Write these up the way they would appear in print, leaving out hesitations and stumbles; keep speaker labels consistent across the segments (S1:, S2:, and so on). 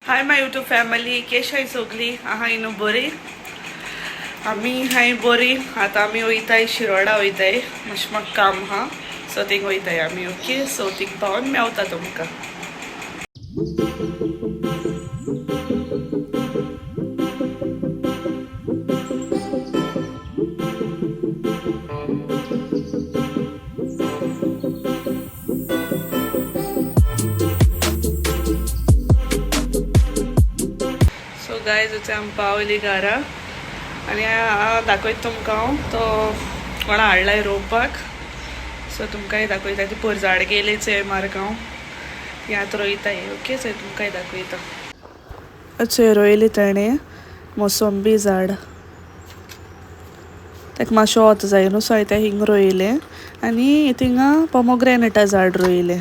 S1: Hi my YouTube family, केश आहे सगळी आहाय न्हू बरी. आम्ही हाय बरी. आता आम्ही वयताय शिरोडा वयताय, मातशें म्हाका काम हा, सो थिंग वयताय आमी. ओके, सो थिंग पावन मेवता तुमकां. सो गायज आमी पावली घरा आनी दाखयता तुमकां हांव तो कोणा हाडलाय रोवपाक. सो तुमकांय दाखयता ती पोरझाड गेलीच आहे मारगांव, ती आतां रोयताय. ओके, सो तुमकांय दाखयता. अशें रोयली ताणें मोसंबी झाड, ताका मातशें वोत जाय न्हू, सो हांवें तें हिंग रोयलें. आनी थिंगा पोमोग्रेनेटा झाड रोयलें.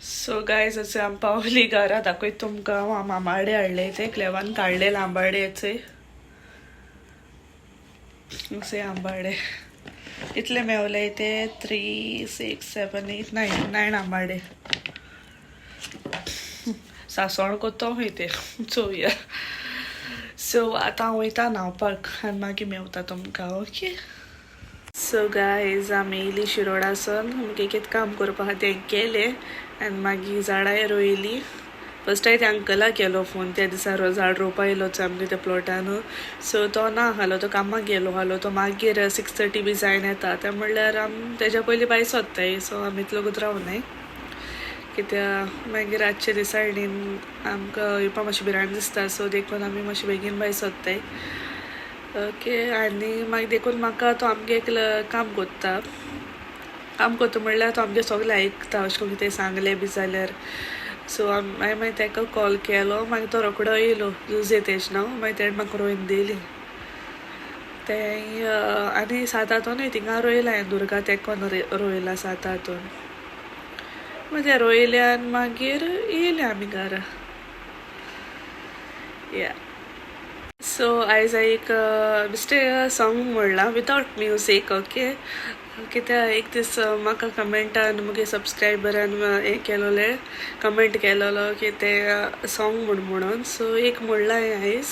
S1: सो गायज असे आमी पावली घरा, दाखयता तुमकां हांव आंबाडे हाडले ते क्लेवान काडले आंबाड्याचे. असे आंबाडे इतले मेवले ते 3, 6, 7, 8, 9 आंबाडे. सासवण कोतो ते चोवया. सो आतां हांव वयता न्हांवपाक आनी मागीर मेवता तुमकां. ओके. सो गायज आमी येयली शिरोडासून, आमकां एक काम करपा तें केलें आनी मागीर झाडां रोयली. फर्स्ट हांवें त्या अंकलाक केलो फोन, त्या दिसा झाड रोवपा येयलोच आमगे त्या प्लॉटान. सो तो ना हालो, तो कामाक गेलो हालो, तो मागीर 6:30 बी जायन येता. तें म्हणल्यार आमी तेज्या पयलीं भायर सोदताय. सो आमी इतलो लोगूच रावनाय, कित्याक मागीर रातचे दिसाळीन आमकां येवपा मातशें भिरांत दिसता. सो देखून आमी मातशें बेगीन भायर सोदताय. ओके. आनी मागीर देखून म्हाका तो आमगे एक काम कोत्ता म्हणल्यार तो आमगे सगलें आयकता, अशें करून कितें सांगलें बी जाल्यार. सो हांवें मागीर ताका कॉल केलो, मागीर तो रोकडो येयलो. जुजे तेज नांव. मागीर तेणें म्हाका रोवन दिली तें. आनी 7 हातून थिंगा रोयला हांवें दुर्गा तेकोन रोयला 7 हातून. मागीर तें रोयल्यान मागीर येयले आमी घरा. या. सो आयज एक बेश्टे सॉंग म्हणलां विथआउट म्युजीक. ओके. कित्याक एक दीस म्हाका कमेंटान मुगे सबस्क्रायबरान हें केलोलें, कमेंट केलोलो की तें सॉंग म्हणून. सो एक म्हणलां हांवें आयज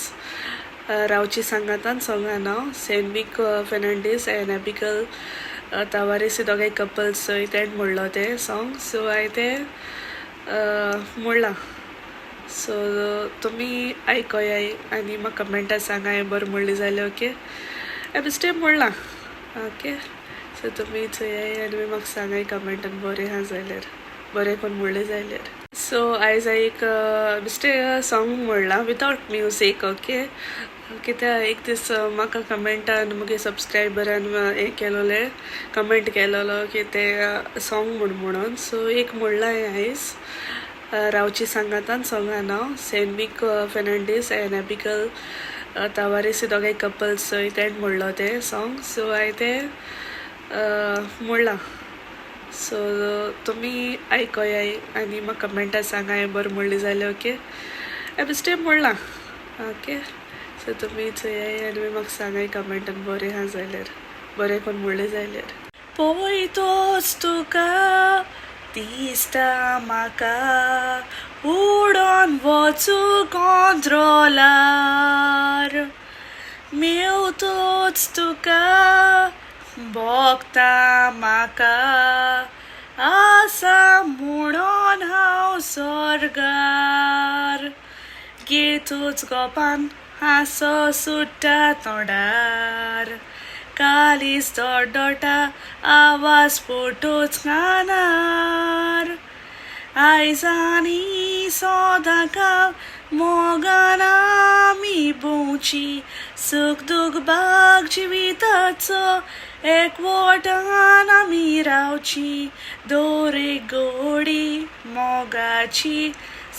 S1: रावची सांगातान सॉंगा नांव. सेनविक फेर्नांडीस एंड एबिगल तवारेस दोगांय कपल्स तेणें म्हणलो तें सॉंग. सो हांवें तें म्हणलां. सो तुमी आयकोयाय आनी म्हाका कमेंटान सांगा हांवें बरें म्हणली जाल्यार. ओके. हांवें बेश्टें म्हणलां. ओके. सो तुमी चोयाय आनी म्हाका सांगाय कमेंटान बरें आहा जाल्यार, बरें कोण म्हणलें जाल्यार. सो आयज एक बेश्टे सॉंग म्हणलां विथआउट म्युजीक. ओके. कित्याक एक दीस म्हाका कमेंटान मुगे सबस्क्रायबरान हें केलोलें, कमेंट केलोलो की तें सॉंग म्हणून. सो एक म्हणलां हांवें आयज रावची सांगातान सॉंगा नांव. सेनविक फेर्नांडीस एंड एबिगल तवारेस दोगांय कपल्स तेणें म्हणलो तें सॉंग. सो हांवें तें म्हणलां. सो तुमी आयकोयाय आनी म्हाका कमेंटान सांगा हांवें बरें म्हणली जाल्यार. ओके. हांवें बेश्टें म्हणलां. ओके. सो तुमी चोयाय आनी म्हाका सांगाय कमेंटान बरें आहा जाल्यार, बरें कोण म्हणलें जाल्यार. पळयतोच तुका दिसता म्हाका उडोन वचूंक अंत्रोलार. मेवतोच तुका भोगता म्हाका आसा म्हणून हांव स्वर्गार. घेतूच गोपान हांसो सुट्टा तोंडार. कालीज दोडोटा आवाज पोटूच कानार. आयज आनी सोदां काल मोगान आमी भोंवची. सूख दूख भाग जिविताचो एकवटान आमी रावची. दोरे गोडी मोगाची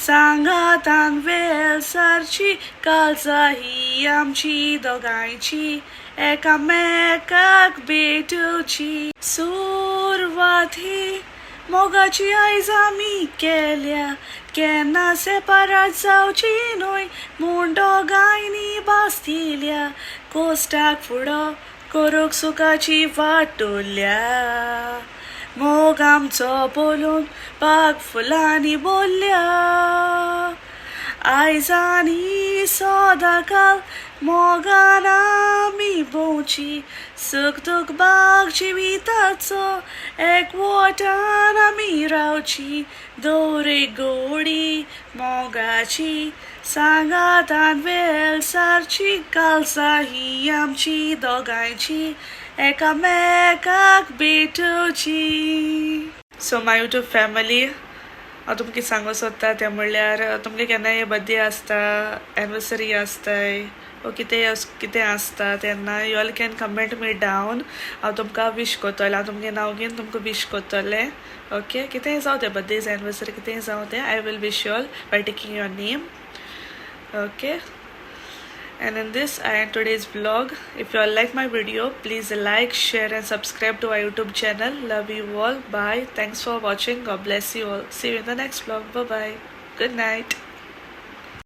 S1: सांगातान वेलसारची. काळजा ही आमची दोगांयची एकामेकाक भेटूची. सुरवात ही मोगाची आयज आमी केल्या, केन्ना सेपरेट जावची न्हय म्हूण दोगांयनी बास्तिल्या. कोस्टाक फुडो करूंक सुखाची वाट दवरल्या. मोग आमचो बोलून बाग फुलांनी बोलल्या. आयज आनी सदांकाल मोगान आमी भोंवची सूख दूख भाग जिविताचो एकवटान आमी रावची दोरे गोडी मोगाची सांगातान वेलसारची कालसा ही आमची दोगांयची एकामेकाक भेटोवची. सो माय यूट्यूब फॅमिली, हांव तुमकां सांगूंक सोदता तें म्हणल्यार तुमगे केन्नाय बर्थडे आसता, एनिवर्सरी आसताय वो कितें आसता तेन्ना you all can comment me down. हांव तुमकां विश कोत्तोलें, हांव तुमगे नांव घेवन तुमकां विश कोत्तोलें. ओके, कितेंय जावं तें बर्थडेज एनिवर्सरी कितेंय जावं तें, I will wish you all by taking your name. Okay, and in this I end today's vlog. If you all like my video, please like, share and subscribe to our YouTube channel. Love you all. Bye. Thanks for watching. God bless you all. See you in the next vlog. Bye bye. Good night.